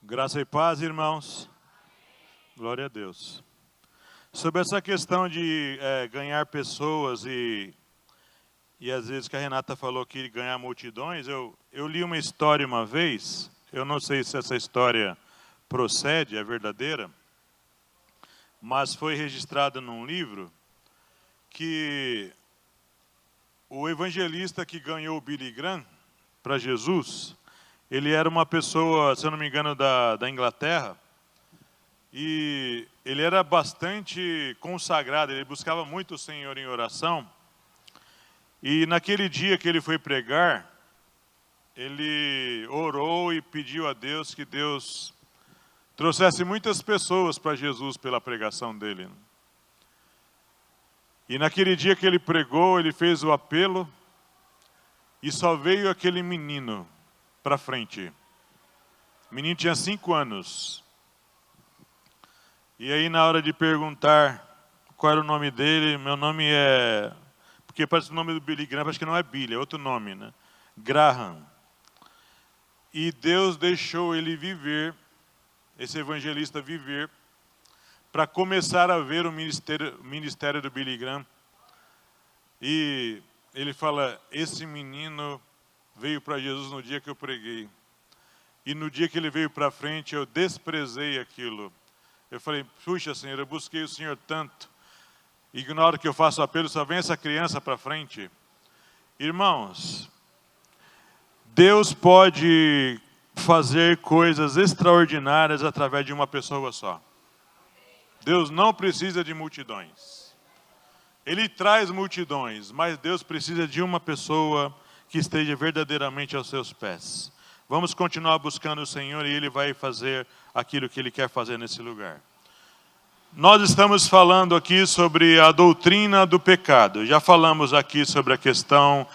Graça e paz, irmãos. Glória a Deus. Sobre essa questão de ganhar pessoas e às vezes que a Renata falou que ganhar multidões, eu li uma história uma vez, eu não sei se essa história procede, é verdadeira, mas foi registrada num livro que o evangelista que ganhou o Billy Graham para Jesus, ele era uma pessoa, se eu não me engano, da Inglaterra, e ele era bastante consagrado, ele buscava muito o Senhor em oração, e naquele dia que ele foi pregar, ele orou e pediu a Deus que Deus trouxesse muitas pessoas para Jesus pela pregação dele. E naquele dia que ele pregou, ele fez o apelo, e só veio aquele menino para frente. O menino tinha 5 anos. E aí na hora de perguntar qual era o nome dele, meu nome é... Porque parece o nome do Billy Graham, acho que não é Billy, é outro nome, né? Graham. E Deus deixou ele viver, esse evangelista viver, para começar a ver o ministério do Billy Graham. E ele fala, esse menino veio para Jesus no dia que eu preguei. E no dia que ele veio para frente, eu desprezei aquilo. Eu falei, puxa, Senhor, eu busquei o Senhor tanto. E na hora que eu faço o apelo, só vem essa criança para frente. Irmãos, Deus pode fazer coisas extraordinárias através de uma pessoa só. Deus não precisa de multidões. Ele traz multidões, mas Deus precisa de uma pessoa que esteja verdadeiramente aos seus pés. Vamos continuar buscando o Senhor e Ele vai fazer aquilo que Ele quer fazer nesse lugar. Nós estamos falando aqui sobre a doutrina do pecado. Já falamos aqui sobre a questão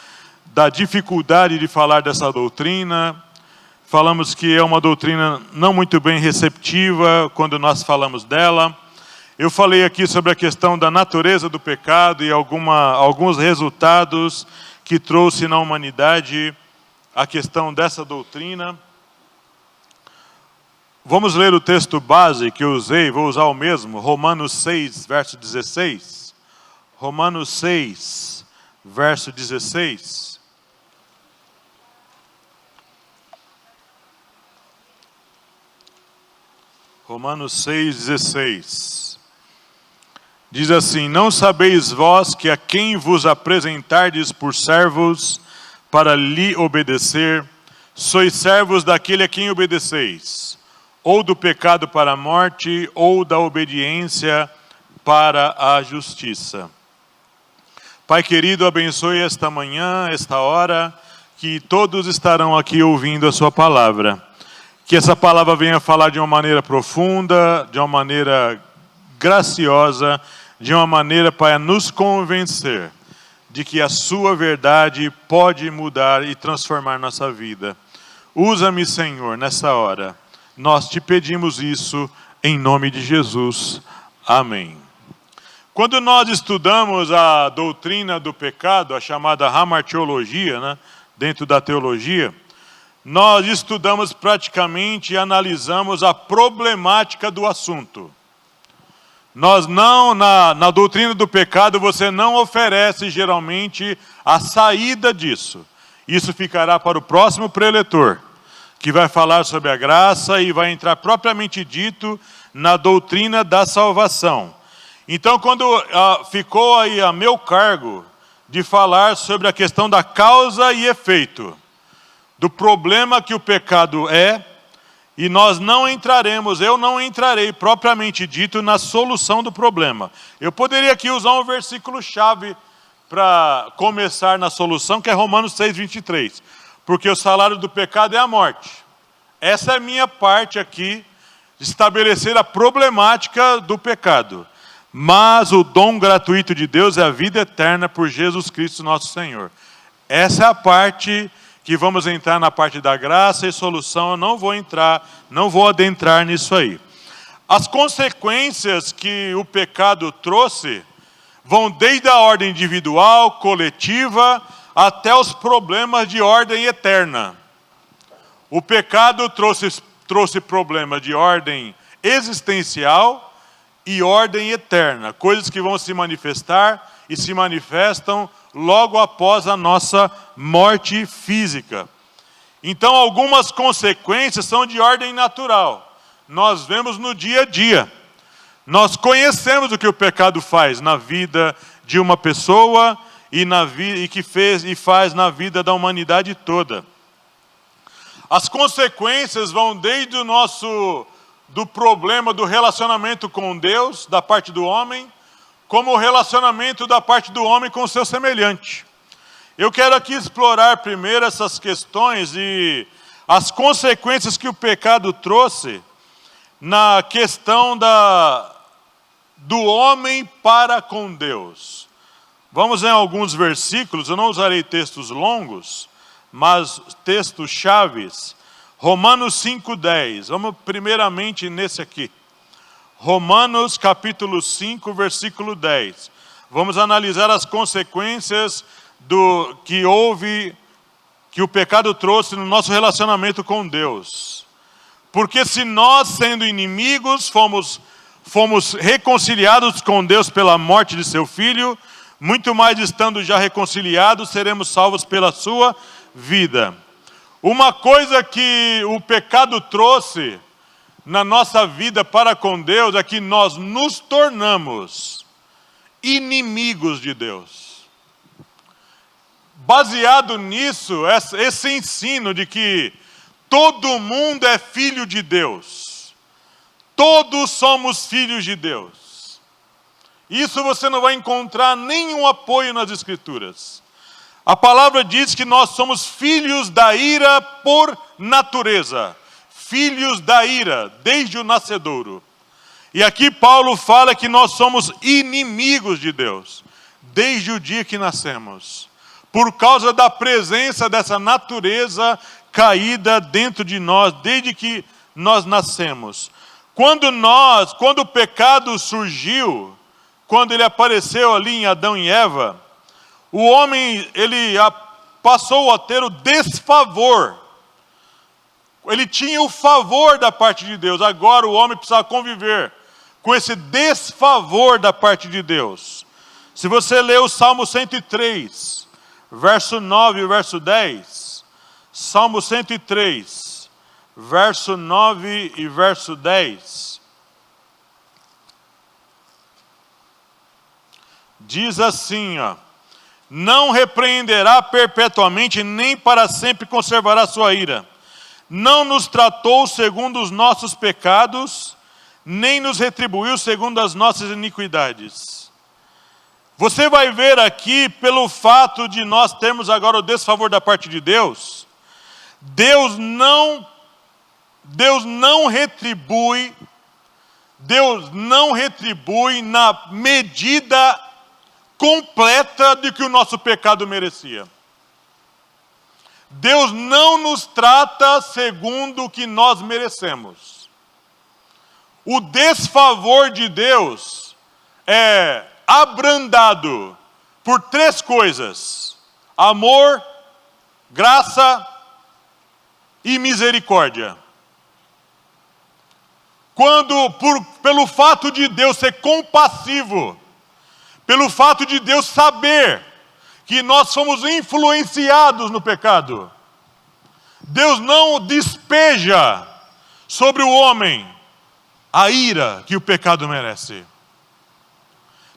da dificuldade de falar dessa doutrina. Falamos que é uma doutrina não muito bem receptiva quando nós falamos dela. Eu falei aqui sobre a questão da natureza do pecado e alguns resultados que trouxe na humanidade a questão dessa doutrina. Vamos ler o texto base que eu usei, vou usar o mesmo, Romanos 6, verso 16. Romanos 6, verso 16. Romanos 6, 16. Diz assim, não sabeis vós que a quem vos apresentardes por servos para lhe obedecer, sois servos daquele a quem obedeceis, ou do pecado para a morte, ou da obediência para a justiça. Pai querido, abençoe esta manhã, esta hora, que todos estarão aqui ouvindo a sua palavra. Que essa palavra venha falar de uma maneira profunda, de uma maneira graciosa, de uma maneira para nos convencer de que a sua verdade pode mudar e transformar nossa vida. Usa-me, Senhor, nessa hora. Nós te pedimos isso em nome de Jesus. Amém. Quando nós estudamos a doutrina do pecado, a chamada hamartiologia, né, dentro da teologia, nós estudamos praticamente e analisamos a problemática do assunto. Nós não, na doutrina do pecado, você não oferece geralmente a saída disso. Isso ficará para o próximo preletor, que vai falar sobre a graça e vai entrar propriamente dito na doutrina da salvação. Então, quando ficou aí a meu cargo de falar sobre a questão da causa e efeito, do problema que o pecado é, e nós não entraremos, eu não entrarei propriamente dito na solução do problema. Eu poderia aqui usar um versículo-chave para começar na solução, que é Romanos 6, 23. Porque o salário do pecado é a morte. Essa é a minha parte aqui, de estabelecer a problemática do pecado. Mas o dom gratuito de Deus é a vida eterna por Jesus Cristo nosso Senhor. Essa é a parte que vamos entrar na parte da graça e solução. Eu não vou adentrar nisso aí. As consequências que o pecado trouxe vão desde a ordem individual, coletiva, até os problemas de ordem eterna. O pecado trouxe trouxe problema de ordem existencial e ordem eterna, coisas que vão se manifestar e se manifestam logo após a nossa morte física. Então, algumas consequências são de ordem natural. Nós vemos no dia a dia. Nós conhecemos o que o pecado faz na vida de uma pessoa e que fez e faz na vida da humanidade toda. As consequências vão desde do problema do relacionamento com Deus, da parte do homem, como o relacionamento da parte do homem com o seu semelhante. Eu quero aqui explorar primeiro essas questões e as consequências que o pecado trouxe na questão do homem para com Deus. Vamos em alguns versículos, eu não usarei textos longos, mas textos chaves. Romanos 5:10, vamos primeiramente nesse aqui. Romanos capítulo 5, versículo 10. Vamos analisar as consequências que o pecado trouxe no nosso relacionamento com Deus. Porque se nós, sendo inimigos, fomos reconciliados com Deus pela morte de seu Filho, muito mais estando já reconciliados, seremos salvos pela sua vida. Uma coisa que o pecado trouxe na nossa vida para com Deus é que nós nos tornamos inimigos de Deus. Baseado nisso, esse ensino de que todo mundo é filho de Deus. Todos somos filhos de Deus. Isso você não vai encontrar nenhum apoio nas Escrituras. A palavra diz que nós somos filhos da ira por natureza. Filhos da ira, desde o nascedouro. E aqui Paulo fala que nós somos inimigos de Deus, desde o dia que nascemos. Por causa da presença dessa natureza caída dentro de nós, desde que nós nascemos. Quando o pecado surgiu, quando ele apareceu ali em Adão e Eva, o homem, ele passou a ter o desfavor. Ele tinha o favor da parte de Deus. Agora o homem precisava conviver com esse desfavor da parte de Deus. Se você ler o Salmo 103, verso 9 e verso 10, Salmo 103, verso 9 e verso 10, diz assim, não repreenderá perpetuamente, nem para sempre conservará sua ira. Não nos tratou segundo os nossos pecados, nem nos retribuiu segundo as nossas iniquidades. Você vai ver aqui, pelo fato de nós termos agora o desfavor da parte de Deus, Deus não retribui na medida completa de que o nosso pecado merecia. Deus não nos trata segundo o que nós merecemos. O desfavor de Deus é abrandado por três coisas: amor, graça e misericórdia. Pelo fato de Deus ser compassivo, pelo fato de Deus saber que nós somos influenciados no pecado, Deus não despeja sobre o homem a ira que o pecado merece.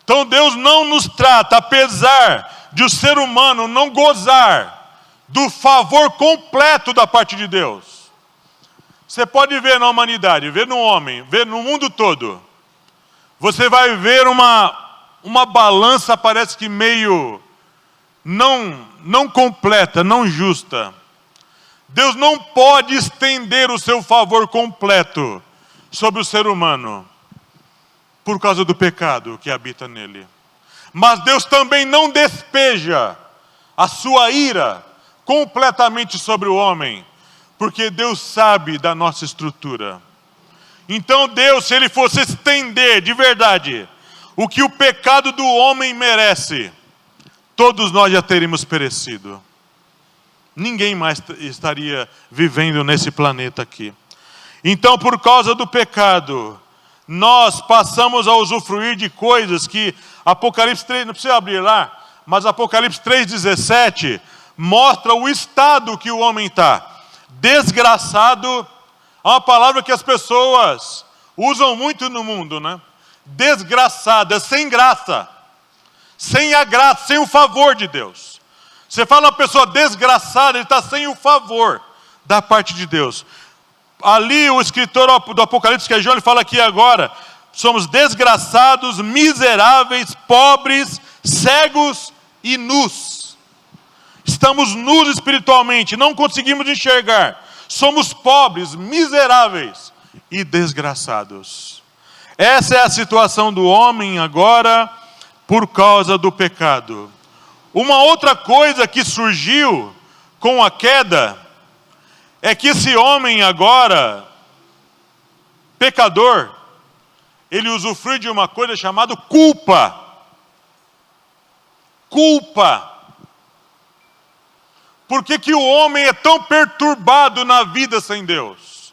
Então Deus não nos trata, apesar de o ser humano não gozar do favor completo da parte de Deus. Você pode ver na humanidade, ver no homem, ver no mundo todo. Você vai ver uma balança, parece que meio não completa, não justa. Deus não pode estender o seu favor completo sobre o ser humano, por causa do pecado que habita nele. Mas Deus também não despeja a sua ira completamente sobre o homem, porque Deus sabe da nossa estrutura. Então Deus, se Ele fosse estender de verdade o que o pecado do homem merece, todos nós já teríamos perecido. Ninguém mais estaria vivendo nesse planeta aqui. Então, por causa do pecado, nós passamos a usufruir de coisas que Apocalipse 3, não precisa abrir lá, mas Apocalipse 3,17 mostra o estado que o homem está. Desgraçado, é uma palavra que as pessoas usam muito no mundo, né? Desgraçado, é sem graça, sem a graça, sem o favor de Deus. Você fala uma pessoa desgraçada, ele está sem o favor da parte de Deus. Ali o escritor do Apocalipse, que é João, ele fala aqui agora, somos desgraçados, miseráveis, pobres, cegos e nus. Estamos nus espiritualmente, não conseguimos enxergar. Somos pobres, miseráveis e desgraçados. Essa é a situação do homem agora por causa do pecado. Uma outra coisa que surgiu com a queda é que esse homem agora, pecador, ele usufrui de uma coisa chamada culpa. Culpa. Por que o homem é tão perturbado na vida sem Deus?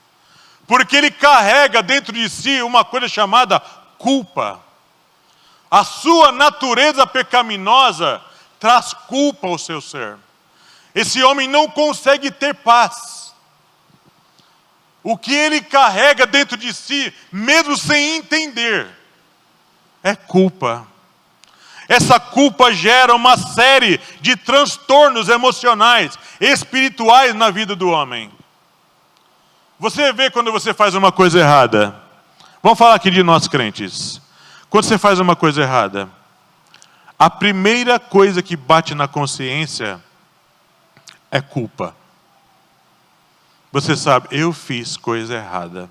Porque ele carrega dentro de si uma coisa chamada culpa. A sua natureza pecaminosa traz culpa ao seu ser. Esse homem não consegue ter paz. O que ele carrega dentro de si, mesmo sem entender, é culpa. Essa culpa gera uma série de transtornos emocionais, espirituais na vida do homem. Você vê quando você faz uma coisa errada. Vamos falar aqui de nós crentes. Quando você faz uma coisa errada, a primeira coisa que bate na consciência é culpa. Você sabe, eu fiz coisa errada.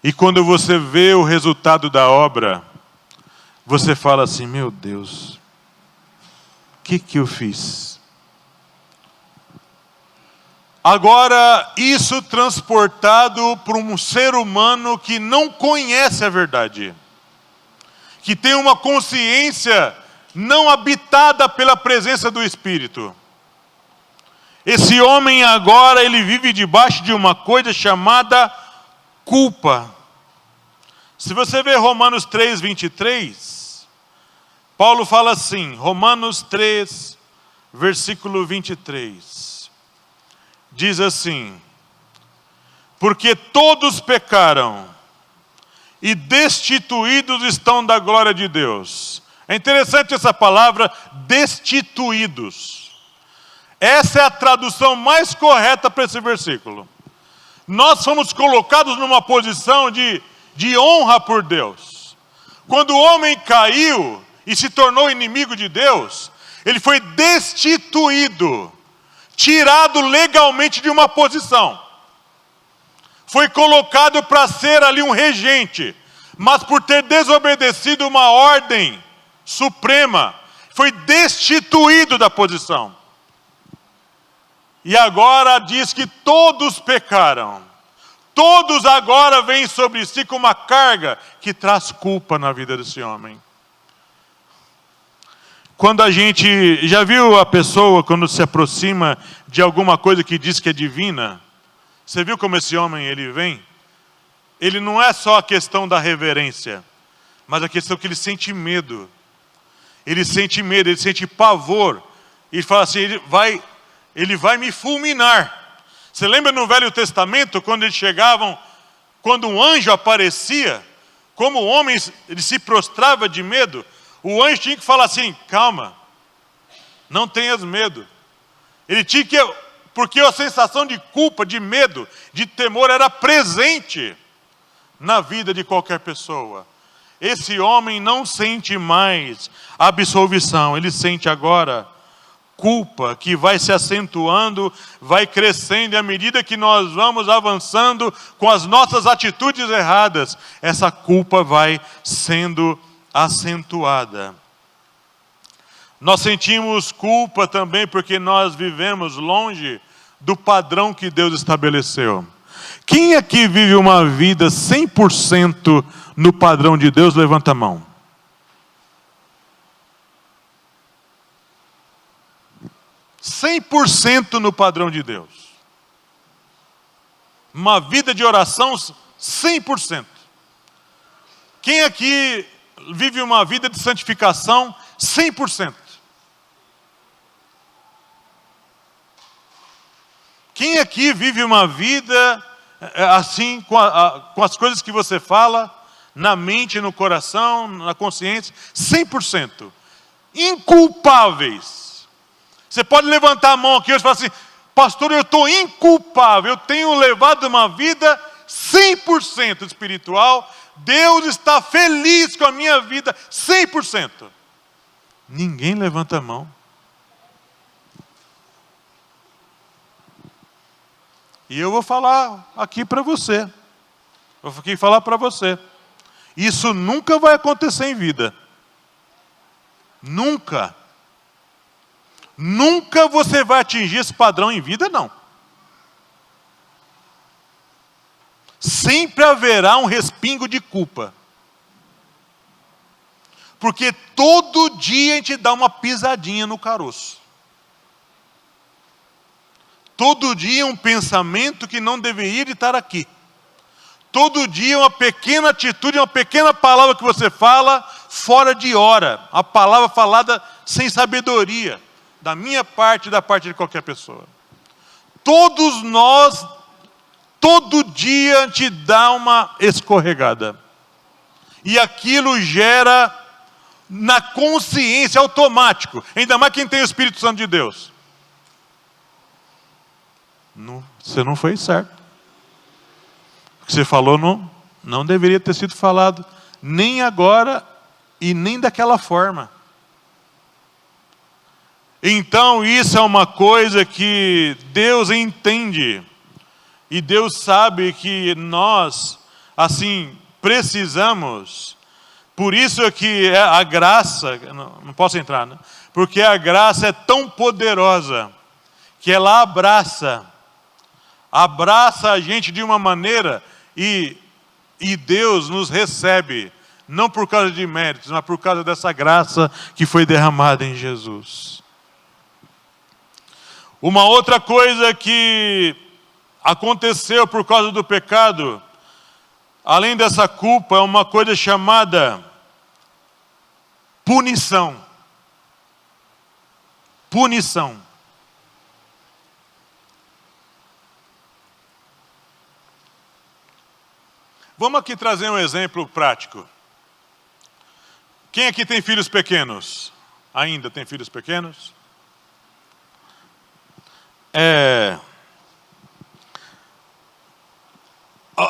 E quando você vê o resultado da obra, você fala assim, meu Deus, o que eu fiz? Agora, isso transportado para um ser humano que não conhece a verdade, que tem uma consciência não habitada pela presença do Espírito. Esse homem agora, ele vive debaixo de uma coisa chamada culpa. Se você ver Romanos 3, 23, Paulo fala assim, Romanos 3, versículo 23, diz assim, porque todos pecaram e destituídos estão da glória de Deus. É interessante essa palavra, destituídos. Essa é a tradução mais correta para esse versículo. Nós fomos colocados numa posição de honra por Deus. Quando o homem caiu e se tornou inimigo de Deus, ele foi destituído, tirado legalmente de uma posição. Foi colocado para ser ali um regente, mas por ter desobedecido uma ordem suprema, foi destituído da posição. E agora diz que todos pecaram. Todos agora vêm sobre si com uma carga que traz culpa na vida desse homem. Quando a gente, já viu a pessoa quando se aproxima de alguma coisa que diz que é divina? Você viu como esse homem ele vem? Ele não é só a questão da reverência, mas a questão que ele sente medo. Ele sente medo, ele sente pavor. Ele fala assim, ele vai me fulminar. Você lembra no Velho Testamento, quando eles chegavam, quando um anjo aparecia, como o homem ele se prostrava de medo, o anjo tinha que falar assim, calma, não tenhas medo. Ele tinha que, porque a sensação de culpa, de medo, de temor era presente na vida de qualquer pessoa. Esse homem não sente mais absolvição, ele sente agora culpa que vai se acentuando, vai crescendo, e à medida que nós vamos avançando com as nossas atitudes erradas, essa culpa vai sendo acentuada. Nós sentimos culpa também porque nós vivemos longe do padrão que Deus estabeleceu. Quem aqui vive uma vida 100% no padrão de Deus, levanta a mão. 100% no padrão de Deus. uma vida de oração 100%. Quem aqui vive uma vida de santificação 100%? Quem aqui vive uma vida assim, com as coisas que você fala, na mente, no coração, na consciência, 100%? Inculpáveis. Você pode levantar a mão aqui e falar assim: pastor, eu estou inculpável, eu tenho levado uma vida 100% espiritual, Deus está feliz com a minha vida 100%. Ninguém levanta a mão. E eu vou falar aqui para você. Vou aqui falar para você. Isso nunca vai acontecer em vida. Nunca. Nunca você vai atingir esse padrão em vida, não. Sempre haverá um respingo de culpa. Porque todo dia a gente dá uma pisadinha no caroço. Todo dia um pensamento que não deveria estar aqui. Todo dia uma pequena atitude, uma pequena palavra que você fala fora de hora. A palavra falada sem sabedoria. Da minha parte e da parte de qualquer pessoa. Todos nós, todo dia a gente dá uma escorregada. E aquilo gera na consciência automático. Ainda mais quem tem o Espírito Santo de Deus. Você não fez certo. O que você falou não deveria ter sido falado. Nem agora e nem daquela forma. Então isso é uma coisa que Deus entende. E Deus sabe que nós, assim, precisamos. Por isso é que a graça, não posso entrar, né? Porque a graça é tão poderosa, que ela abraça a gente de uma maneira, e Deus nos recebe, não por causa de méritos, mas por causa dessa graça que foi derramada em Jesus. Uma outra coisa que aconteceu por causa do pecado, além dessa culpa, é uma coisa chamada punição. Punição. Vamos aqui trazer um exemplo prático. Quem aqui tem filhos pequenos? Ainda tem filhos pequenos?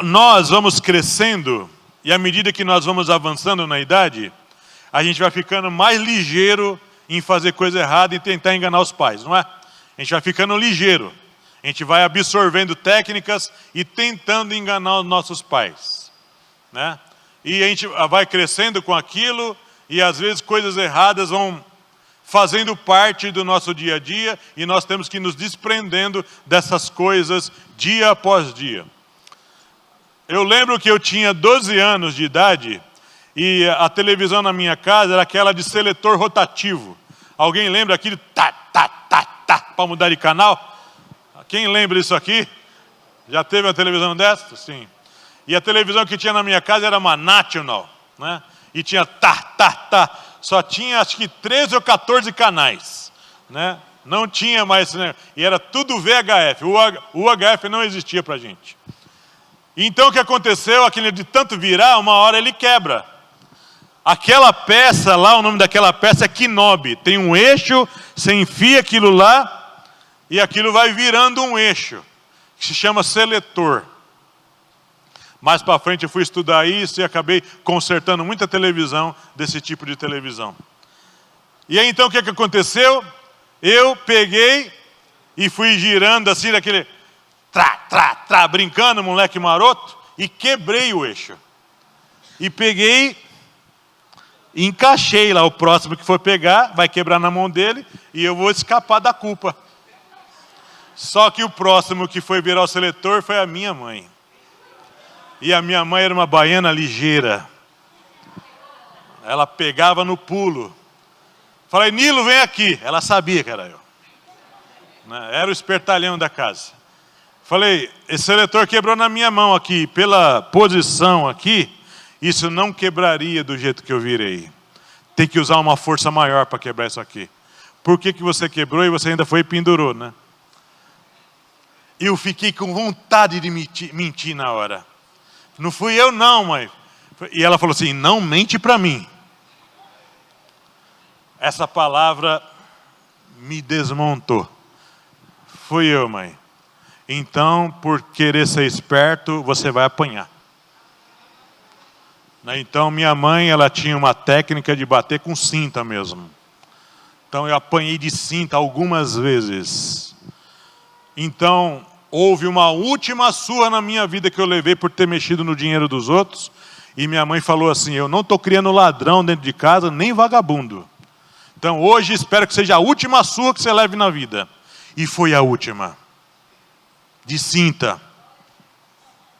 Nós vamos crescendo, e à medida que nós vamos avançando na idade, a gente vai ficando mais ligeiro em fazer coisa errada e tentar enganar os pais, não é? A gente vai ficando ligeiro. A gente vai absorvendo técnicas e tentando enganar os nossos pais, né? E a gente vai crescendo com aquilo, e às vezes coisas erradas vão fazendo parte do nosso dia a dia, e nós temos que nos desprendendo dessas coisas dia após dia. Eu lembro que eu tinha 12 anos de idade, e a televisão na minha casa era aquela de seletor rotativo. Alguém lembra aquele para mudar de canal? Quem lembra isso aqui? Já teve uma televisão dessa? Sim. E a televisão que tinha na minha casa era uma National, né? E tinha Só tinha acho que 13 ou 14 canais, né? Não tinha mais, né? E era tudo VHF. O UHF não existia pra gente. Então o que aconteceu? Aquele de tanto virar, uma hora ele quebra. Aquela peça lá, o nome daquela peça é quinobe. Tem um eixo, você enfia aquilo lá, e aquilo vai virando um eixo, que se chama seletor. Mais para frente eu fui estudar isso e acabei consertando muita televisão desse tipo de televisão. E aí então o que aconteceu? Eu peguei e fui girando assim, daquele brincando, moleque maroto, e quebrei o eixo. E peguei, encaixei lá, o próximo que for pegar, vai quebrar na mão dele, e eu vou escapar da culpa. Só que o próximo que foi virar o seletor foi a minha mãe. E a minha mãe era uma baiana ligeira. Ela pegava no pulo. Falei, Nilo, vem aqui. Ela sabia que era eu. Era o espertalhão da casa. Falei, esse seletor quebrou na minha mão aqui, pela posição aqui, isso não quebraria do jeito que eu virei. Tem que usar uma força maior para quebrar isso aqui. Por que você quebrou e você ainda foi e pendurou, né? Eu fiquei com vontade de mentir na hora. Não fui eu não, mãe. E ela falou assim, não mente para mim. Essa palavra me desmontou. Fui eu, mãe. Então, por querer ser esperto, você vai apanhar. Então, minha mãe, ela tinha uma técnica de bater com cinta mesmo. Então, eu apanhei de cinta algumas vezes. Então, houve uma última surra na minha vida que eu levei por ter mexido no dinheiro dos outros. E minha mãe falou assim, eu não estou criando ladrão dentro de casa, nem vagabundo. Então, hoje, espero que seja a última surra que você leve na vida. E foi a última. De cinta.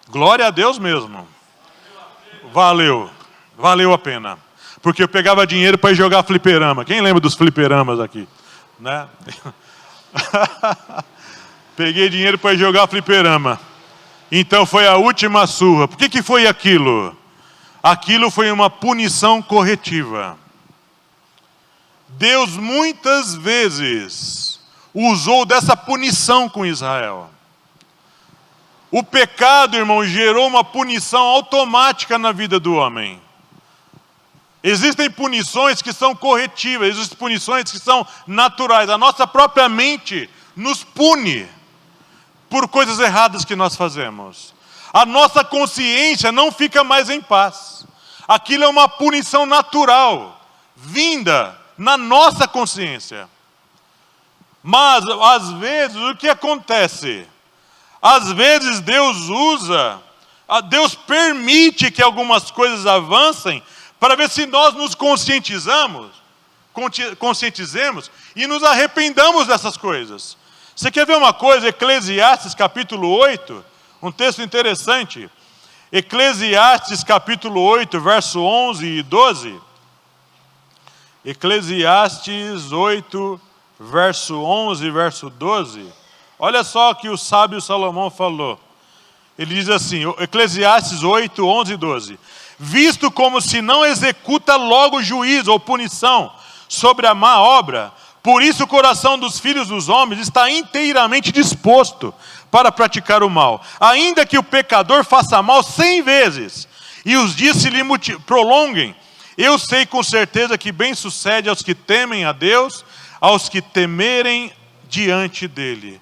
Glória a Deus mesmo. Valeu. Valeu a pena. Porque eu pegava dinheiro para ir jogar fliperama. Quem lembra dos fliperamas aqui? Né? Peguei dinheiro para ir jogar fliperama. Então foi a última surra. Por que foi aquilo? Aquilo foi uma punição corretiva. Deus muitas vezes usou dessa punição com Israel. O pecado, irmão, gerou uma punição automática na vida do homem. Existem punições que são corretivas, existem punições que são naturais. A nossa própria mente nos pune por coisas erradas que nós fazemos. A nossa consciência não fica mais em paz. Aquilo é uma punição natural, vinda na nossa consciência. Mas, às vezes, o que acontece? Às vezes Deus Deus permite que algumas coisas avancem para ver se nós nos conscientizemos e nos arrependamos dessas coisas. Você quer ver uma coisa? Eclesiastes capítulo 8, um texto interessante. Eclesiastes capítulo 8, verso 11 e 12. Eclesiastes 8, verso 11 e verso 12. Olha só o que o sábio Salomão falou. Ele diz assim, Eclesiastes 8, 11 e 12. Visto como se não executa logo juízo ou punição sobre a má obra, por isso o coração dos filhos dos homens está inteiramente disposto para praticar o mal. Ainda que o pecador faça mal 100 vezes e os dias se lhe prolonguem, eu sei com certeza que bem sucede aos que temem a Deus, aos que temerem diante dele.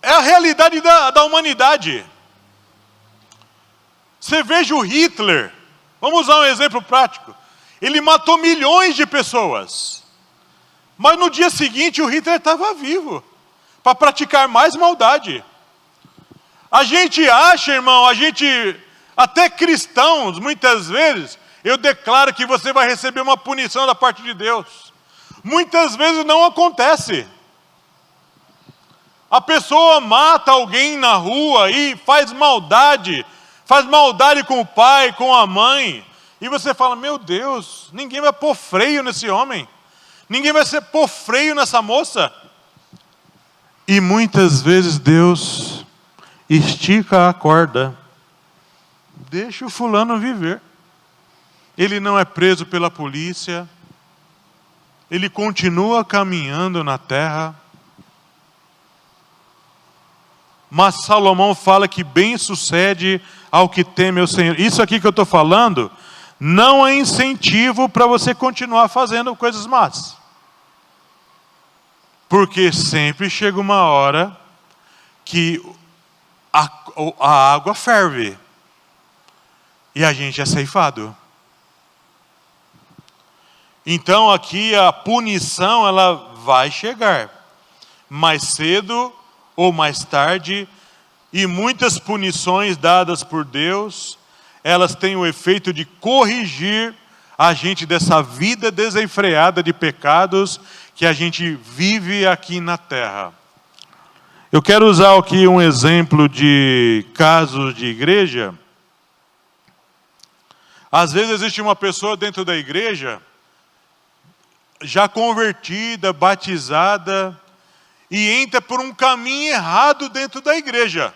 É a realidade da humanidade. Você veja o Hitler. Vamos usar um exemplo prático. Ele matou milhões de pessoas. Mas no dia seguinte o Hitler estava vivo. Para praticar mais maldade. A gente acha, irmão, até cristãos, muitas vezes, eu declaro que você vai receber uma punição da parte de Deus. Muitas vezes não acontece. A pessoa mata alguém na rua e faz maldade com o pai, com a mãe, e você fala, meu Deus, ninguém vai pôr freio nesse homem, ninguém vai pôr freio nessa moça. E muitas vezes Deus estica a corda, deixa o fulano viver. Ele não é preso pela polícia, ele continua caminhando na terra. Mas Salomão fala que bem sucede ao que teme o Senhor. Isso aqui que eu estou falando não é incentivo para você continuar fazendo coisas más. Porque sempre chega uma hora que a água ferve e a gente é ceifado. Então aqui a punição ela vai chegar mais cedo ou mais tarde, e muitas punições dadas por Deus, elas têm o efeito de corrigir a gente dessa vida desenfreada de pecados que a gente vive aqui na terra. Eu quero usar aqui um exemplo de casos de igreja. Às vezes existe uma pessoa dentro da igreja, já convertida, batizada, e entra por um caminho errado dentro da igreja.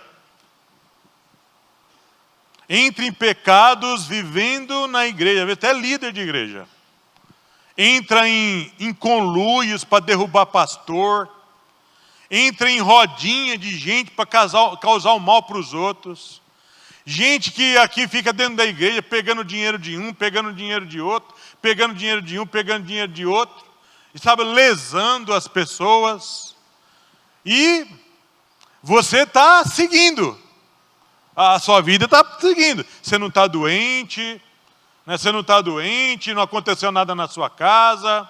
Entra em pecados vivendo na igreja, até líder de igreja. Entra em conluios para derrubar pastor. Entra em rodinha de gente para causar o mal para os outros. Gente que aqui fica dentro da igreja pegando dinheiro de um, pegando dinheiro de outro, pegando dinheiro de um, pegando dinheiro de outro, e sabe, lesando as pessoas. E você está seguindo. A sua vida está seguindo. Você não está doente, né? Você não está doente, não aconteceu nada na sua casa,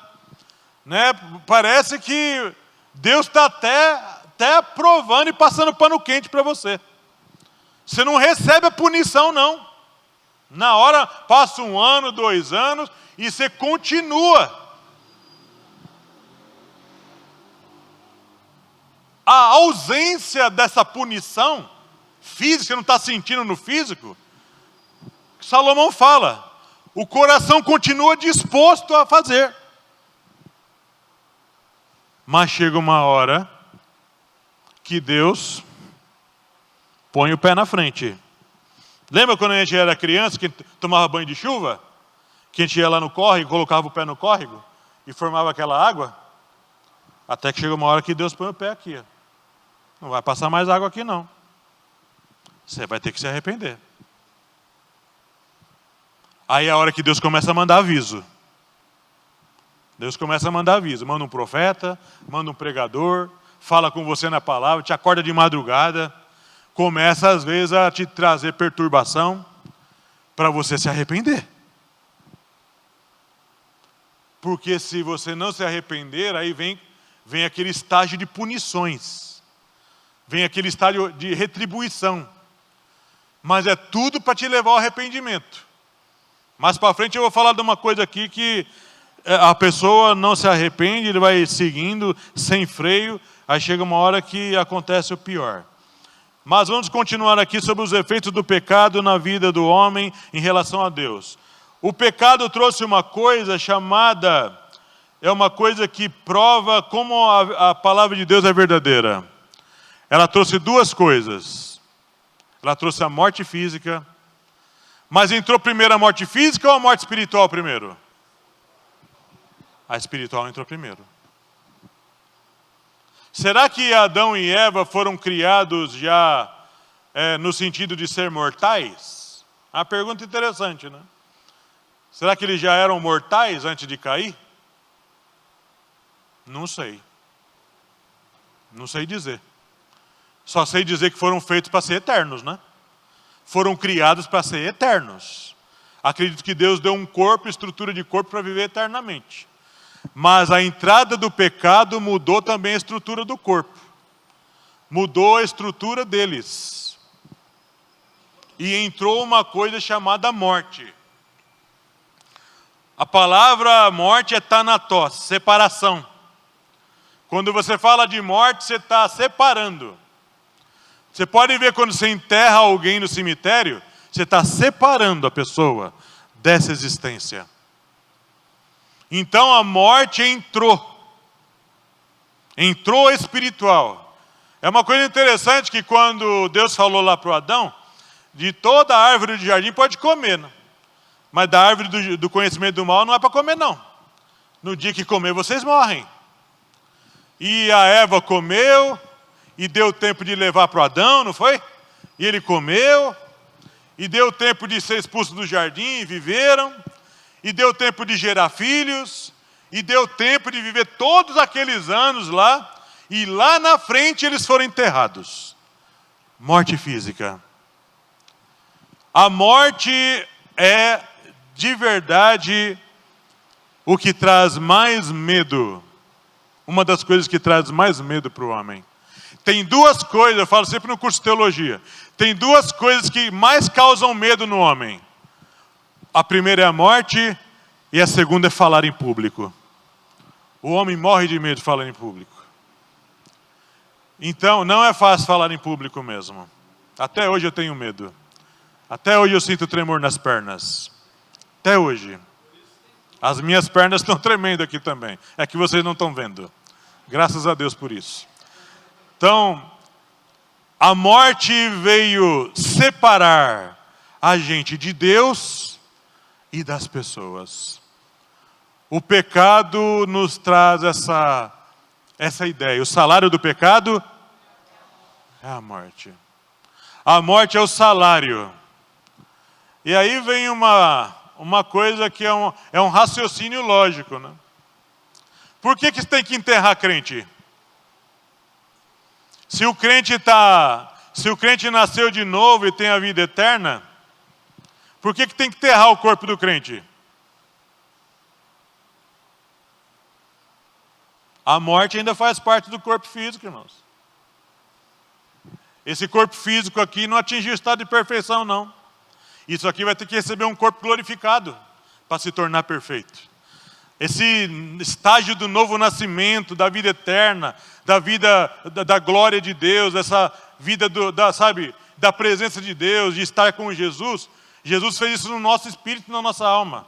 né? Parece que Deus está até aprovando e passando pano quente para você. Você não recebe a punição, não. Na hora, passa 1 ano, 2 anos, e você continua. A ausência dessa punição física, você não está sentindo no físico, Salomão fala, o coração continua disposto a fazer. Mas chega uma hora que Deus põe o pé na frente. Lembra quando a gente era criança, que tomava banho de chuva? Que a gente ia lá no córrego, colocava o pé no córrego e formava aquela água? Até que chega uma hora que Deus põe o pé aqui. Ó. Não vai passar mais água aqui não. Você vai ter que se arrepender. Aí é a hora que Deus começa a mandar aviso. Deus começa a mandar aviso. Manda um profeta, manda um pregador, fala com você na palavra, te acorda de madrugada, começa às vezes a te trazer perturbação para você se arrepender. Porque se você não se arrepender, aí vem aquele estágio de punições. Vem aquele estágio de retribuição. Mas é tudo para te levar ao arrependimento. Mais para frente eu vou falar de uma coisa aqui que a pessoa não se arrepende, ele vai seguindo sem freio, aí chega uma hora que acontece o pior. Mas vamos continuar aqui sobre os efeitos do pecado na vida do homem em relação a Deus. O pecado trouxe uma coisa chamada, é uma coisa que prova como a palavra de Deus é verdadeira. Ela trouxe 2 coisas. Ela trouxe a morte física. Mas entrou primeiro a morte física ou a morte espiritual primeiro? A espiritual entrou primeiro. Será que Adão e Eva foram criados já no sentido de ser mortais? Uma pergunta interessante, né? Será que eles já eram mortais antes de cair? Não sei. Não sei dizer. Só sei dizer que foram feitos para ser eternos, né? Foram criados para ser eternos. Acredito que Deus deu um corpo, estrutura de corpo para viver eternamente. Mas a entrada do pecado mudou também a estrutura do corpo. Mudou a estrutura deles. E entrou uma coisa chamada morte. A palavra morte é thanatos, separação. Quando você fala de morte, você está separando. Você pode ver quando você enterra alguém no cemitério, você está separando a pessoa dessa existência. Então a morte entrou espiritual. É uma coisa interessante que quando Deus falou lá para o Adão, de toda árvore do jardim pode comer, né? Mas da árvore do conhecimento do mal não é para comer não. No dia que comer vocês morrem. E a Eva comeu, e deu tempo de levar para o Adão, não foi? E ele comeu, e deu tempo de ser expulso do jardim, e viveram. E deu tempo de gerar filhos, e deu tempo de viver todos aqueles anos lá, e lá na frente eles foram enterrados. Morte física. A morte é, de verdade, o que traz mais medo. Uma das coisas que traz mais medo para o homem. Tem 2 coisas, eu falo sempre no curso de teologia, tem 2 coisas que mais causam medo no homem. A primeira é a morte e a segunda é falar em público. O homem morre de medo de falar em público. Então, não é fácil falar em público mesmo. Até hoje eu tenho medo. Até hoje eu sinto tremor nas pernas. Até hoje. As minhas pernas estão tremendo aqui também. É que vocês não estão vendo. Graças a Deus por isso. Então, a morte veio separar a gente de Deus e das pessoas. O pecado nos traz essa ideia. O salário do pecado é a morte. A morte é o salário. E aí vem uma coisa que é um raciocínio lógico, né? Por que você tem que enterrar crente? Se o crente nasceu de novo e tem a vida eterna, por que tem que enterrar o corpo do crente? A morte ainda faz parte do corpo físico, irmãos. Esse corpo físico aqui não atingiu o estado de perfeição, não. Isso aqui vai ter que receber um corpo glorificado para se tornar perfeito. Esse estágio do novo nascimento, da vida eterna, da vida da glória de Deus, essa vida da presença de Deus, de estar com Jesus. Jesus fez isso no nosso espírito e na nossa alma.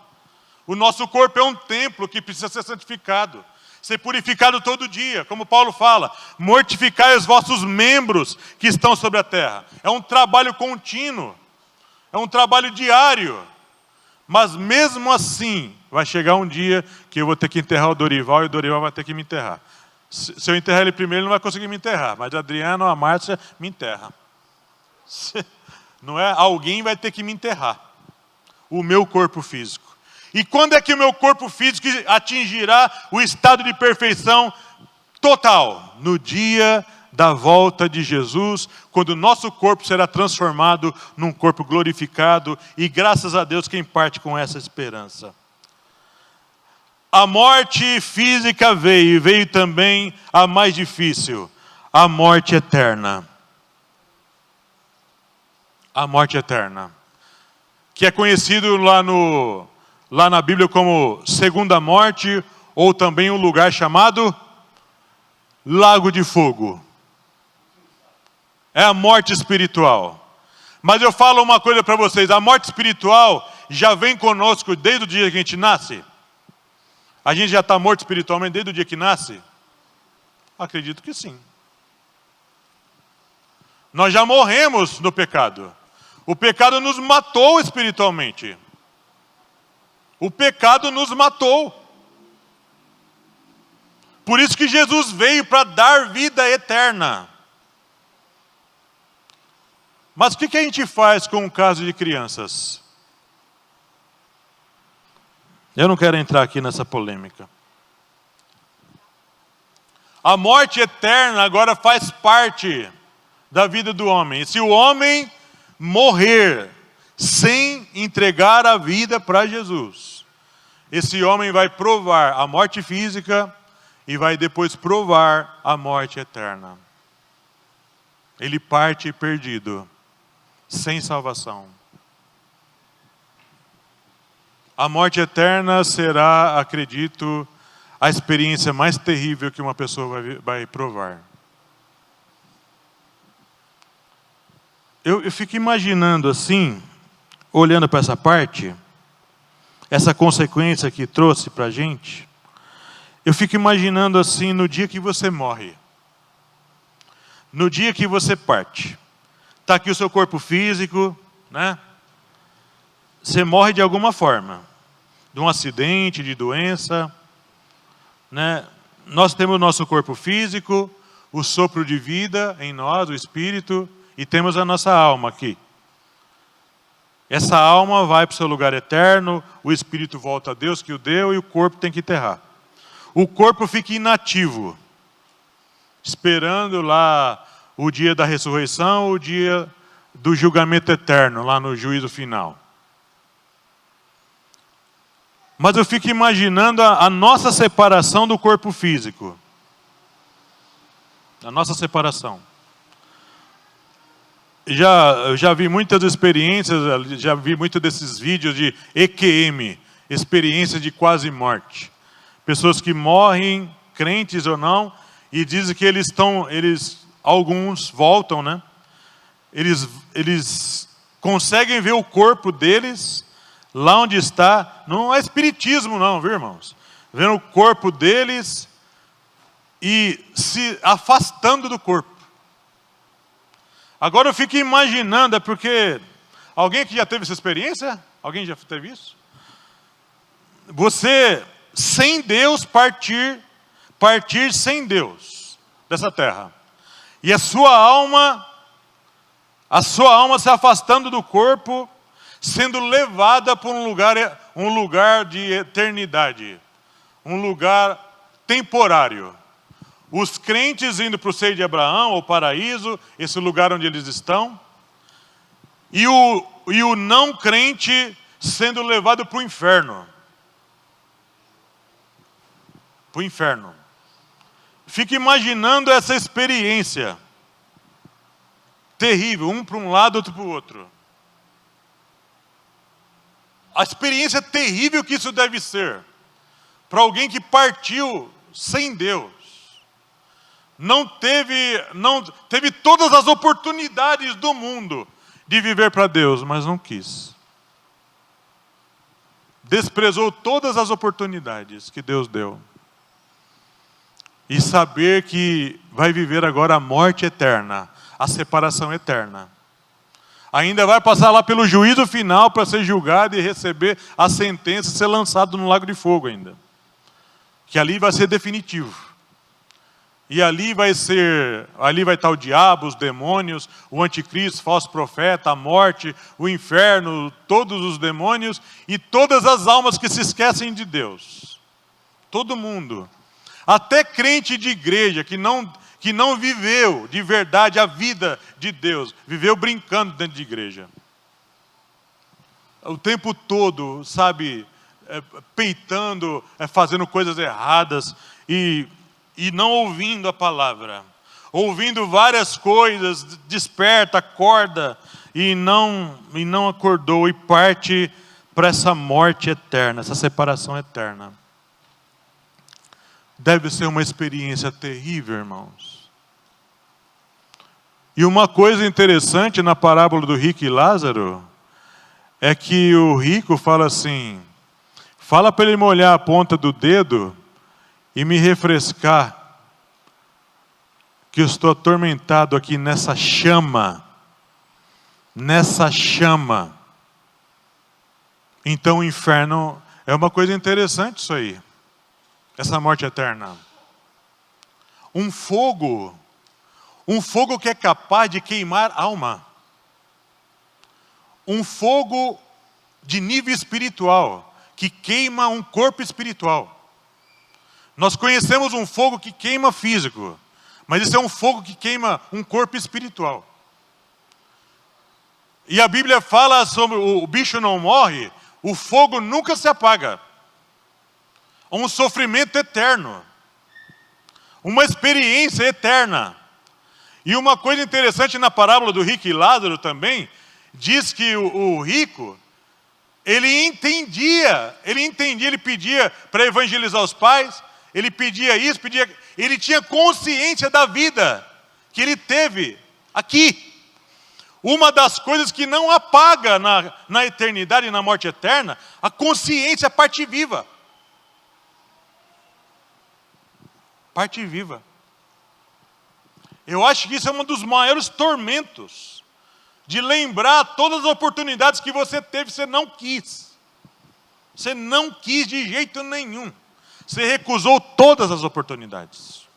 O nosso corpo é um templo que precisa ser santificado, ser purificado todo dia, como Paulo fala, mortificai os vossos membros que estão sobre a terra. É um trabalho contínuo, é um trabalho diário, mas mesmo assim, vai chegar um dia que eu vou ter que enterrar o Dorival e o Dorival vai ter que me enterrar. Se eu enterrar ele primeiro, ele não vai conseguir me enterrar, mas a Adriana ou a Márcia me enterra. Não é? Alguém vai ter que me enterrar, o meu corpo físico. E quando é que o meu corpo físico atingirá o estado de perfeição total? No dia da volta de Jesus, quando o nosso corpo será transformado num corpo glorificado, e graças a Deus quem parte com essa esperança. A morte física veio, e veio também a mais difícil, a morte eterna. A morte eterna, que é conhecido lá na Bíblia como segunda morte, ou também um lugar chamado Lago de Fogo. É a morte espiritual. Mas eu falo uma coisa para vocês, a morte espiritual já vem conosco desde o dia que a gente nasce. A gente já está morto espiritualmente desde o dia que nasce? Acredito que sim. Nós já morremos no pecado. O pecado nos matou espiritualmente. O pecado nos matou. Por isso que Jesus veio para dar vida eterna. Mas o que a gente faz com o caso de crianças? Eu não quero entrar aqui nessa polêmica. A morte eterna agora faz parte da vida do homem. E se o homem morrer sem entregar a vida para Jesus, esse homem vai provar a morte física e vai depois provar a morte eterna. Ele parte perdido, sem salvação. A morte eterna será, acredito, a experiência mais terrível que uma pessoa vai provar. Eu fico imaginando assim, olhando para essa parte, essa consequência que trouxe para a gente, eu fico imaginando assim, no dia que você morre, no dia que você parte, está aqui o seu corpo físico, né? Você morre de alguma forma, de um acidente, de doença, né? Nós temos o nosso corpo físico, o sopro de vida em nós, o espírito, e temos a nossa alma aqui. Essa alma vai para o seu lugar eterno, o espírito volta a Deus que o deu e o corpo tem que enterrar. O corpo fica inativo, esperando lá o dia da ressurreição, o dia do julgamento eterno, lá no juízo final. Mas eu fico imaginando a nossa separação do corpo físico. A nossa separação. Já vi muitas experiências, já vi muitos desses vídeos de EQM, experiência de quase morte. Pessoas que morrem, crentes ou não, e dizem que alguns voltam, né? Eles conseguem ver o corpo deles lá onde está. Não é espiritismo não, viu, irmãos? Vendo o corpo deles e se afastando do corpo. Agora eu fico imaginando, é porque... Alguém aqui já teve essa experiência? Alguém já teve isso? Você, sem Deus, partir sem Deus dessa terra. E a sua alma se afastando do corpo, sendo levada para um lugar de eternidade, um lugar temporário. Os crentes indo para o seio de Abraão, ou paraíso, esse lugar onde eles estão, e o não crente sendo levado para o inferno. Para o inferno. Fico imaginando essa experiência terrível, um para um lado, outro para o outro. A experiência terrível que isso deve ser para alguém que partiu sem Deus. Não teve todas as oportunidades do mundo de viver para Deus, mas não quis. Desprezou todas as oportunidades que Deus deu. E saber que vai viver agora a morte eterna, a separação eterna. Ainda vai passar lá pelo juízo final para ser julgado e receber a sentença, ser lançado no lago de fogo ainda. Que ali vai ser definitivo. E ali vai estar o diabo, os demônios, o anticristo, falso profeta, a morte, o inferno, todos os demônios e todas as almas que se esquecem de Deus. Todo mundo. Até crente de igreja que não viveu de verdade a vida de Deus, viveu brincando dentro de igreja. O tempo todo, sabe, peitando, fazendo coisas erradas e não ouvindo a palavra. Ouvindo várias coisas, desperta, acorda e não acordou e parte para essa morte eterna, essa separação eterna. Deve ser uma experiência terrível, irmãos. E uma coisa interessante na parábola do rico e Lázaro é que o rico fala assim, fala para ele molhar a ponta do dedo e me refrescar, que eu estou atormentado aqui nessa chama. Nessa chama. Então o inferno é uma coisa interessante isso aí. Essa morte eterna. Um fogo que é capaz de queimar alma. Um fogo de nível espiritual, que queima um corpo espiritual. Nós conhecemos um fogo que queima físico, mas esse é um fogo que queima um corpo espiritual. E a Bíblia fala sobre o bicho não morre, o fogo nunca se apaga. Um sofrimento eterno. Uma experiência eterna. E uma coisa interessante na parábola do rico e Lázaro também, diz que o rico, ele entendia, ele pedia para evangelizar os pais, ele pedia isso, ele tinha consciência da vida que ele teve aqui. Uma das coisas que não apaga na eternidade e na morte eterna, a consciência, a parte viva. Parte viva. Eu acho que isso é um dos maiores tormentos, de lembrar todas as oportunidades que você teve, você não quis. Você não quis de jeito nenhum. Você recusou todas as oportunidades.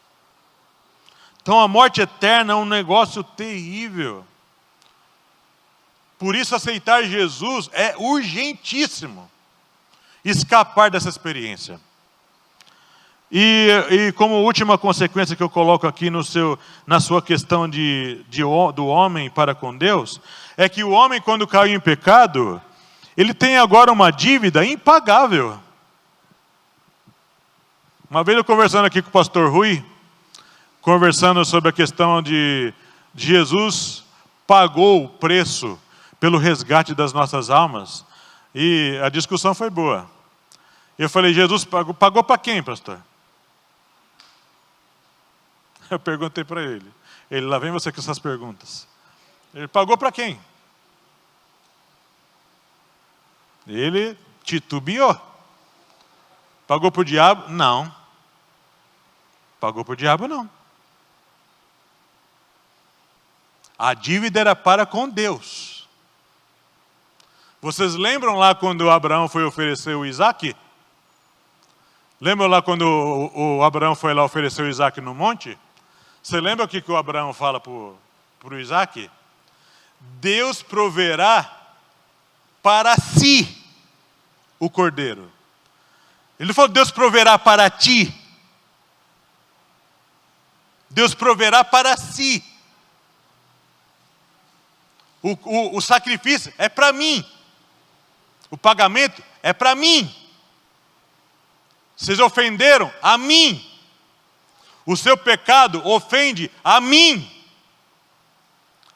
Então a morte eterna é um negócio terrível. Por isso aceitar Jesus é urgentíssimo. Escapar dessa experiência. E como última consequência que eu coloco aqui na sua questão do homem para com Deus, é que o homem, quando caiu em pecado, ele tem agora uma dívida impagável. Uma vez eu conversando aqui com o pastor Rui, conversando sobre a questão de Jesus pagou o preço pelo resgate das nossas almas, e a discussão foi boa. Eu falei, Jesus pagou para quem, pastor? Eu perguntei para ele. Ele, lá vem você com essas perguntas. Ele pagou para quem? Ele titubeou. Pagou para o diabo? Não. Pagou para o diabo, não. A dívida era para com Deus. Vocês lembram lá quando Abraão foi oferecer o Isaac? Lembram lá quando o Abraão foi lá oferecer o Isaac no monte? Você lembra o que o Abraão fala para o Isaac? Deus proverá para si o cordeiro. Ele não falou, Deus proverá para ti. Deus proverá para si. O sacrifício é para mim. O pagamento é para mim. Vocês ofenderam a mim. O seu pecado ofende a mim.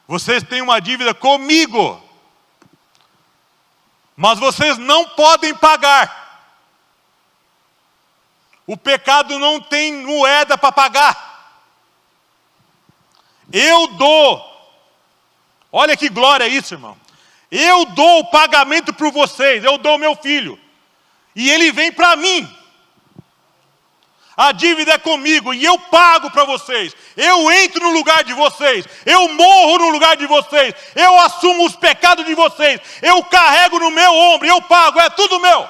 Vocês têm uma dívida comigo. Mas vocês não podem pagar. O pecado não tem moeda para pagar. Eu dou. Olha que glória isso, irmão. Eu dou o pagamento para vocês. Eu dou meu filho. E ele vem para mim. A dívida é comigo e eu pago para vocês. Eu entro no lugar de vocês. Eu morro no lugar de vocês. Eu assumo os pecados de vocês. Eu carrego no meu ombro. Eu pago. É tudo meu.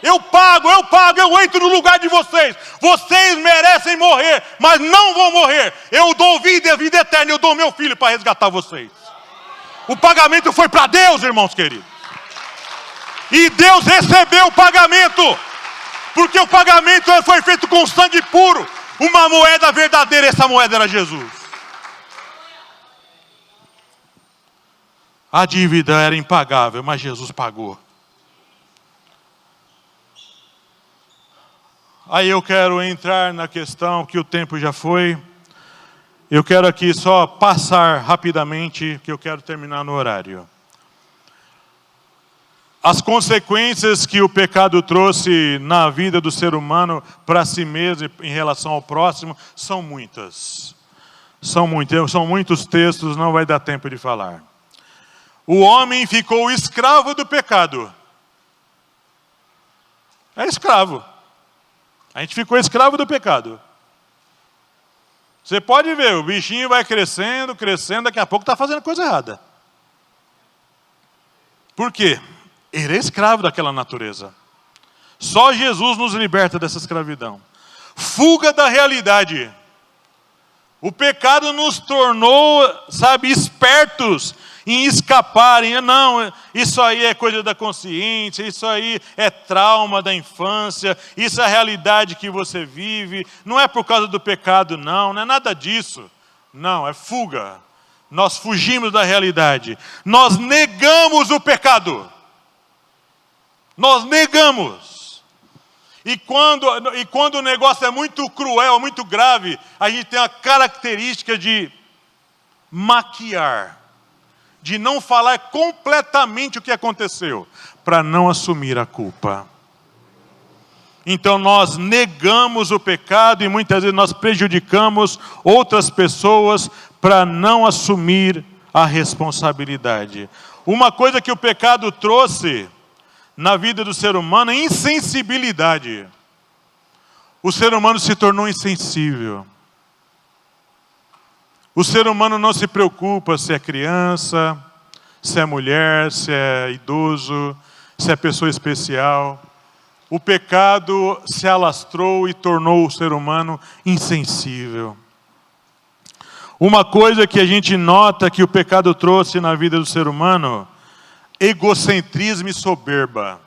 Eu pago, eu entro no lugar de vocês. Vocês merecem morrer, mas não vão morrer. Eu dou vida, vida eterna. Eu dou meu filho para resgatar vocês. O pagamento foi para Deus, irmãos queridos. E Deus recebeu o pagamento. Porque o pagamento foi feito com sangue puro. Uma moeda verdadeira, essa moeda era Jesus. A dívida era impagável, mas Jesus pagou. Aí eu quero entrar na questão, que o tempo já foi. Eu quero aqui só passar rapidamente, que eu quero terminar no horário. As consequências que o pecado trouxe na vida do ser humano para si mesmo em relação ao próximo são muitas. São muitos textos, não vai dar tempo de falar. O homem ficou escravo do pecado. É escravo. A gente ficou escravo do pecado. Você pode ver, o bichinho vai crescendo, daqui a pouco está fazendo coisa errada. Por quê? Ele é escravo daquela natureza. Só Jesus nos liberta dessa escravidão. Fuga da realidade. O pecado nos tornou, espertos em escaparem. Não, isso aí é coisa da consciência, isso aí é trauma da infância, isso é a realidade que você vive. Não é por causa do pecado, não é nada disso. Não, é fuga. Nós fugimos da realidade. Nós negamos o pecado. Nós negamos. E quando o negócio é muito cruel, muito grave, a gente tem a característica de maquiar, de não falar completamente o que aconteceu, para não assumir a culpa. Então nós negamos o pecado e muitas vezes nós prejudicamos outras pessoas para não assumir a responsabilidade. Uma coisa que o pecado trouxe na vida do ser humano é insensibilidade. O ser humano se tornou insensível. O ser humano não se preocupa se é criança, se é mulher, se é idoso, se é pessoa especial. O pecado se alastrou e tornou o ser humano insensível. Uma coisa que a gente nota que o pecado trouxe na vida do ser humano: egocentrismo e soberba.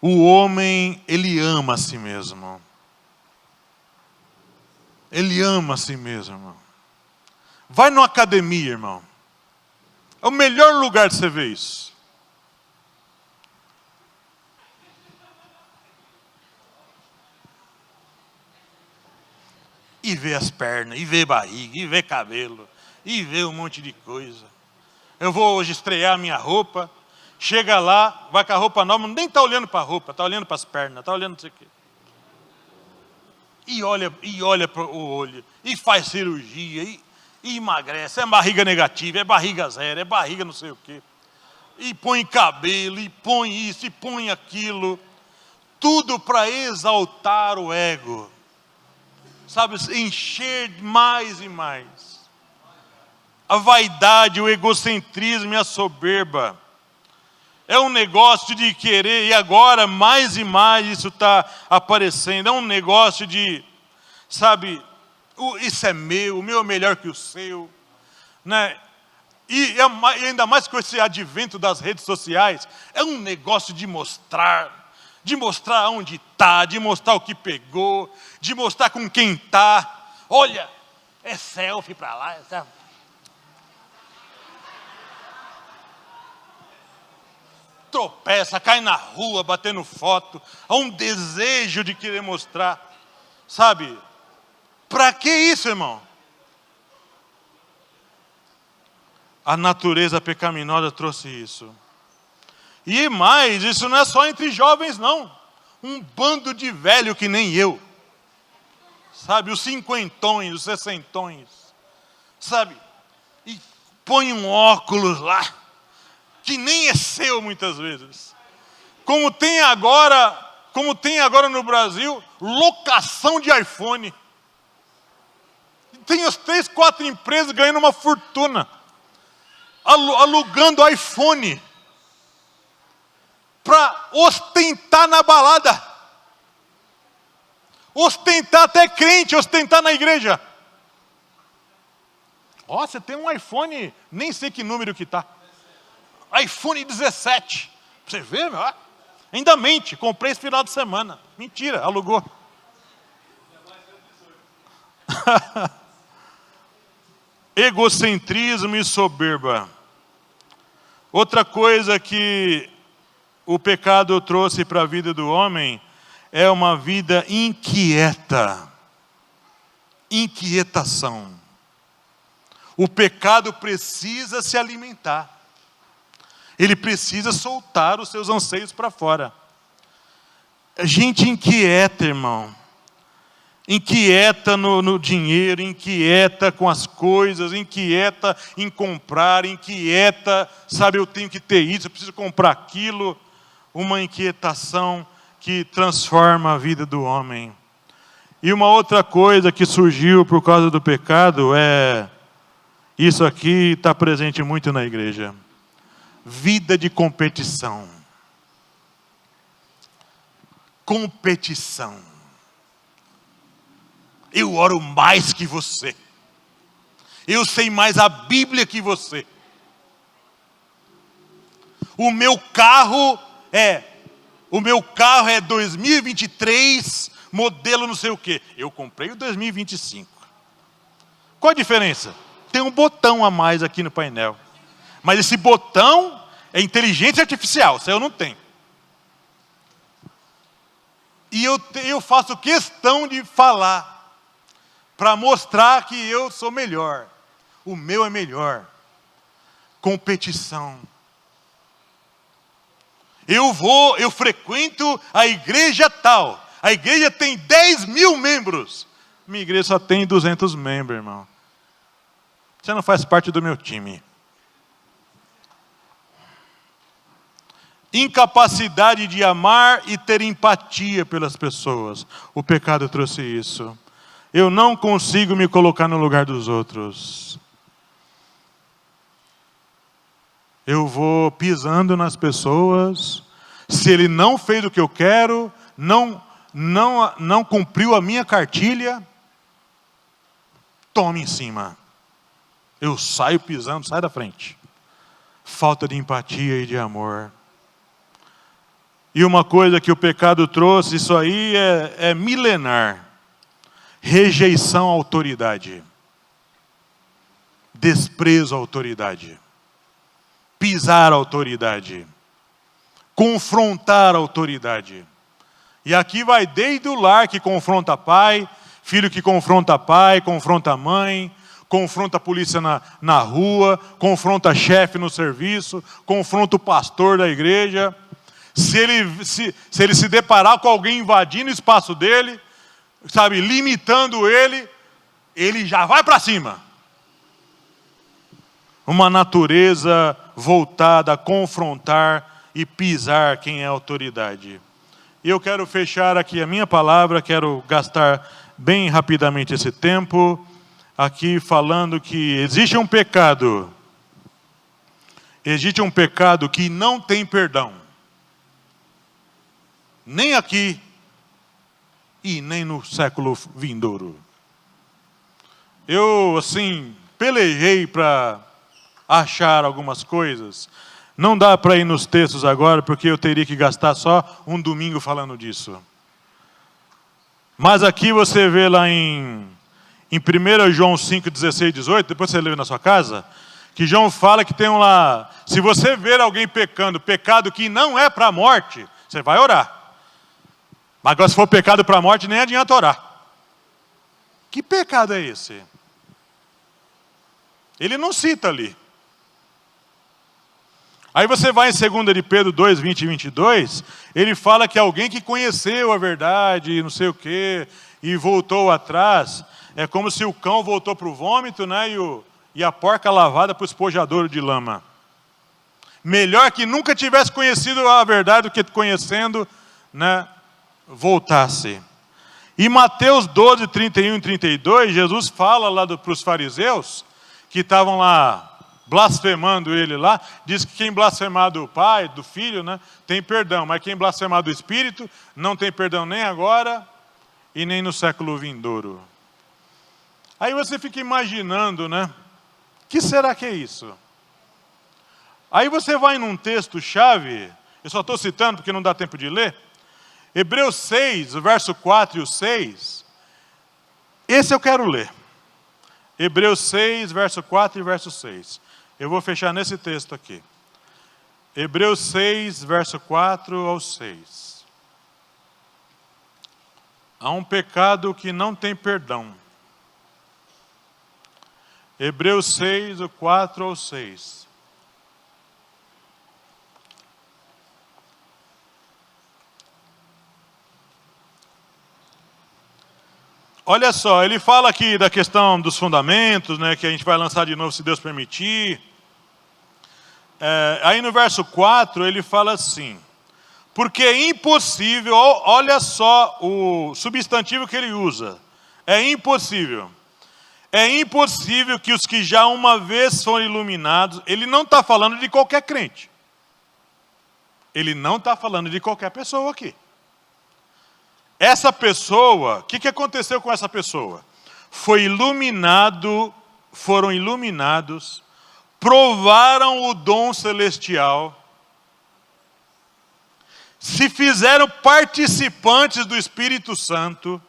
O homem, ele ama a si mesmo. Ele ama a si mesmo, irmão. Vai numa academia, irmão. É o melhor lugar de você ver isso. E ver as pernas, e ver barriga, e ver cabelo, e ver um monte de coisa. Eu vou hoje estrear a minha roupa. Chega lá, vai com a roupa nova, nem está olhando para a roupa, está olhando para as pernas, está olhando não sei o quê. E olha para o olho, e faz cirurgia, e emagrece. É barriga negativa, é barriga zero, é barriga não sei o quê. E põe cabelo, e põe isso, e põe aquilo. Tudo para exaltar o ego. sabe, encher mais e mais. A vaidade, o egocentrismo e a soberba. É um negócio de querer, e agora mais e mais isso está aparecendo. É um negócio de, sabe, isso é meu, o meu é melhor que o seu, né? E ainda mais com esse advento das redes sociais, é um negócio de mostrar onde está, de mostrar o que pegou, de mostrar com quem está. Olha, é selfie para lá, é selfie. Tropeça, cai na rua batendo foto. Há um desejo de querer mostrar, sabe? Para que isso, irmão? A natureza pecaminosa trouxe isso. E mais, isso não é só entre jovens, não. Um bando de velho que nem eu. Sabe, os cinquentões, os sessentões. Sabe, e põe um óculos lá, que nem é seu muitas vezes. Como tem agora no Brasil, locação de iPhone. Tem as 3, 4 empresas ganhando uma fortuna, alugando iPhone, para ostentar na balada. Ostentar até crente, ostentar na igreja. Ó, você tem um iPhone, nem sei que número que está. iPhone 17. Você vê, meu? Ainda mente, comprei esse final de semana. Mentira, alugou. Egocentrismo e soberba. Outra coisa que o pecado trouxe para a vida do homem é uma vida inquieta. Inquietação. O pecado precisa se alimentar. Ele precisa soltar os seus anseios para fora. Gente inquieta, irmão. Inquieta no dinheiro, inquieta com as coisas, inquieta em comprar, inquieta, sabe, eu tenho que ter isso, eu preciso comprar aquilo. Uma inquietação que transforma a vida do homem. E uma outra coisa que surgiu por causa do pecado é, isso aqui está presente muito na igreja. Vida de competição. Competição. Eu oro mais que você. Eu sei mais a Bíblia que você. O meu carro é 2023, modelo não sei o quê. Eu comprei o 2025. Qual a diferença? Tem um botão a mais aqui no painel. Mas esse botão é inteligência artificial, isso eu não tenho. E eu faço questão de falar, para mostrar que eu sou melhor. O meu é melhor. Competição. Eu frequento a igreja tal. A igreja tem 10 mil membros. Minha igreja só tem 200 membros, irmão. Você não faz parte do meu time. Incapacidade de amar e ter empatia pelas pessoas. O pecado trouxe isso. Eu não consigo me colocar no lugar dos outros. Eu vou pisando nas pessoas. Se ele não fez o que eu quero, não cumpriu a minha cartilha, tome em cima. Eu saio pisando, sai da frente. Falta de empatia e de amor. E uma coisa que o pecado trouxe, isso aí é milenar. Rejeição à autoridade. Desprezo à autoridade. Pisar a autoridade. Confrontar a autoridade. E aqui vai desde o lar que confronta pai, filho que confronta pai, confronta mãe, confronta a polícia na rua, confronta chefe no serviço, confronta o pastor da igreja. Se ele se deparar com alguém invadindo o espaço dele, sabe, limitando ele já vai para cima. Uma natureza voltada a confrontar e pisar quem é autoridade. E eu quero fechar aqui a minha palavra, quero gastar bem rapidamente esse tempo, aqui falando que existe um pecado que não tem perdão. Nem aqui e nem no século vindouro. Eu, assim, pelejei para achar algumas coisas. Não dá para ir nos textos agora, porque eu teria que gastar só um domingo falando disso. Mas aqui você vê lá em 1 João 5, 16, 18, depois você lê na sua casa, que João fala que tem um lá, se você ver alguém pecando, pecado que não é para a morte, você vai orar. Mas agora se for pecado para a morte, nem adianta orar. Que pecado é esse? Ele não cita ali. Aí você vai em 2 de Pedro 2, 20 e 22, ele fala que alguém que conheceu a verdade, não sei o quê, e voltou atrás, é como se o cão voltou para o vômito, né, e a porca lavada para o espojadouro de lama. Melhor que nunca tivesse conhecido a verdade do que conhecendo, né, voltasse. E Mateus 12, 31 e 32, Jesus fala lá para os fariseus, que estavam lá blasfemando ele lá, diz que quem blasfemar do Pai, do Filho, né, tem perdão, mas quem blasfemar do Espírito não tem perdão nem agora e nem no século vindouro. Aí você fica imaginando, né, que será que é isso? Aí você vai num texto-chave, eu só estou citando porque não dá tempo de ler, Hebreus 6, o verso 4 e o 6, esse eu quero ler. Hebreus 6, verso 4 e verso 6. Eu vou fechar nesse texto aqui. Hebreus 6, verso 4 ao 6. Há um pecado que não tem perdão. Hebreus 6, o 4 ao 6. Olha só, ele fala aqui da questão dos fundamentos, né, que a gente vai lançar de novo se Deus permitir. Aí no verso 4 ele fala assim, porque é impossível, olha só o substantivo que ele usa, é impossível que os que já uma vez foram iluminados, ele não está falando de qualquer crente, ele não está falando de qualquer pessoa aqui. Essa pessoa, o que aconteceu com essa pessoa? Foram iluminados, provaram o dom celestial, se fizeram participantes do Espírito Santo,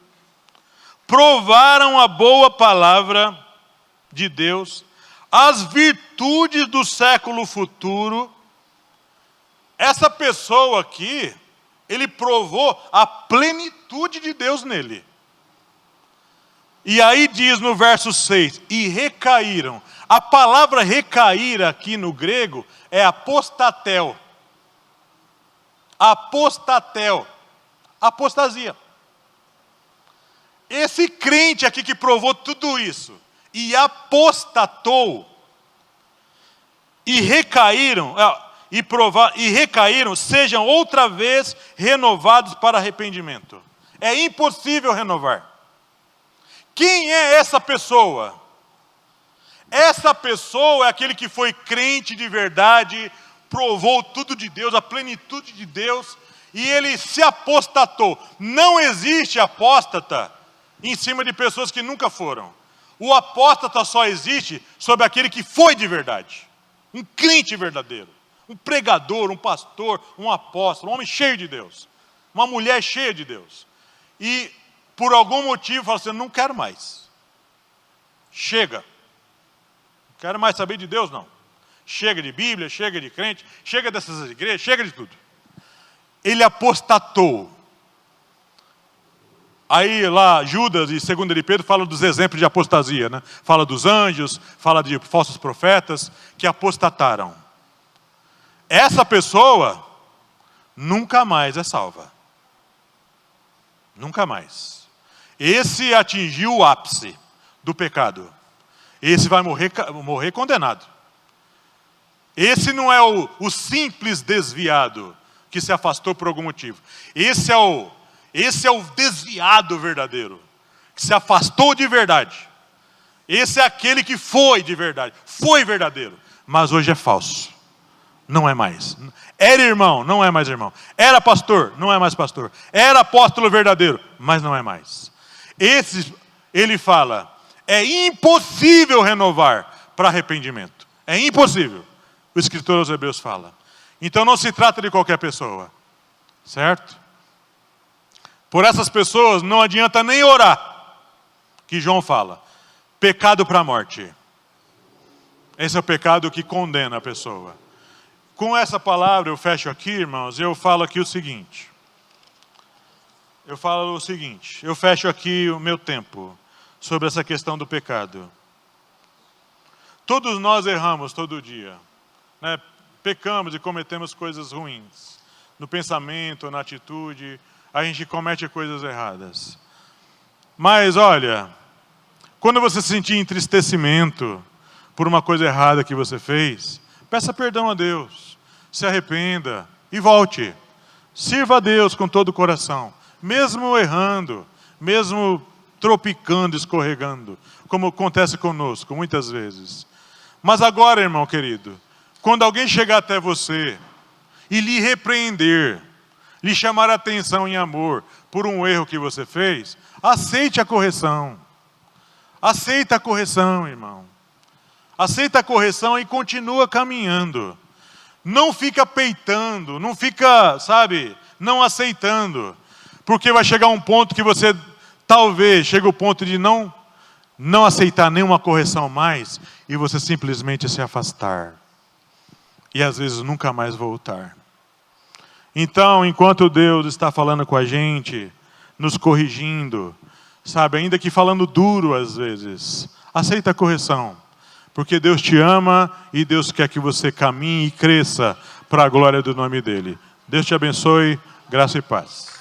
provaram a boa palavra de Deus, as virtudes do século futuro. Essa pessoa aqui, ele provou a plenitude de Deus nele. E aí diz no verso 6, e recaíram. A palavra recair aqui no grego é apostatel. Apostatel. Apostasia. Esse crente aqui que provou tudo isso, e apostatou, e recaíram, sejam outra vez renovados para arrependimento. É impossível renovar. Quem é essa pessoa? Essa pessoa é aquele que foi crente de verdade, provou tudo de Deus, a plenitude de Deus, e ele se apostatou. Não existe apóstata em cima de pessoas que nunca foram. O apóstata só existe sobre aquele que foi de verdade. Um crente verdadeiro. Um pregador, um pastor, um apóstolo, um homem cheio de Deus. Uma mulher cheia de Deus. E por algum motivo fala assim, não quero mais. Chega. Não quero mais saber de Deus, não. Chega de Bíblia, chega de crente, chega dessas igrejas, chega de tudo. Ele apostatou. Aí lá Judas e 2 de Pedro falam dos exemplos de apostasia, né? Fala dos anjos, fala de falsos profetas que apostataram. Essa pessoa nunca mais é salva. Nunca mais. Esse atingiu o ápice do pecado. Esse vai morrer condenado. Esse não é o simples desviado que se afastou por algum motivo. Esse é o desviado verdadeiro, que se afastou de verdade. Esse é aquele que foi de verdade, foi verdadeiro, mas hoje é falso. Não é mais. Era irmão, não é mais irmão. Era pastor, não é mais pastor. Era apóstolo verdadeiro, mas não é mais. Esse, ele fala, é impossível renovar para arrependimento. É impossível. O escritor aos Hebreus fala. Então não se trata de qualquer pessoa. Certo? Por essas pessoas não adianta nem orar. Que João fala. Pecado para a morte. Esse é o pecado que condena a pessoa. Com essa palavra eu fecho aqui, irmãos, eu falo aqui o seguinte. Eu fecho aqui o meu tempo sobre essa questão do pecado. Todos nós erramos todo dia, né? Pecamos e cometemos coisas ruins. No pensamento, na atitude, a gente comete coisas erradas. Mas olha, quando você sentir entristecimento por uma coisa errada que você fez, peça perdão a Deus, se arrependa e volte. Sirva a Deus com todo o coração, mesmo errando, mesmo tropicando, escorregando, como acontece conosco muitas vezes. Mas agora, irmão querido, quando alguém chegar até você e lhe repreender, lhe chamar a atenção em amor por um erro que você fez, aceite a correção. Aceita a correção, irmão. Aceita a correção e continua caminhando. Não fica peitando, não fica, não aceitando. Porque vai chegar um ponto que você, talvez, chega o ponto de não aceitar nenhuma correção mais e você simplesmente se afastar. E às vezes nunca mais voltar. Então, enquanto Deus está falando com a gente, nos corrigindo, ainda que falando duro às vezes, aceita a correção. Porque Deus te ama e Deus quer que você caminhe e cresça para a glória do nome dEle. Deus te abençoe, graça e paz.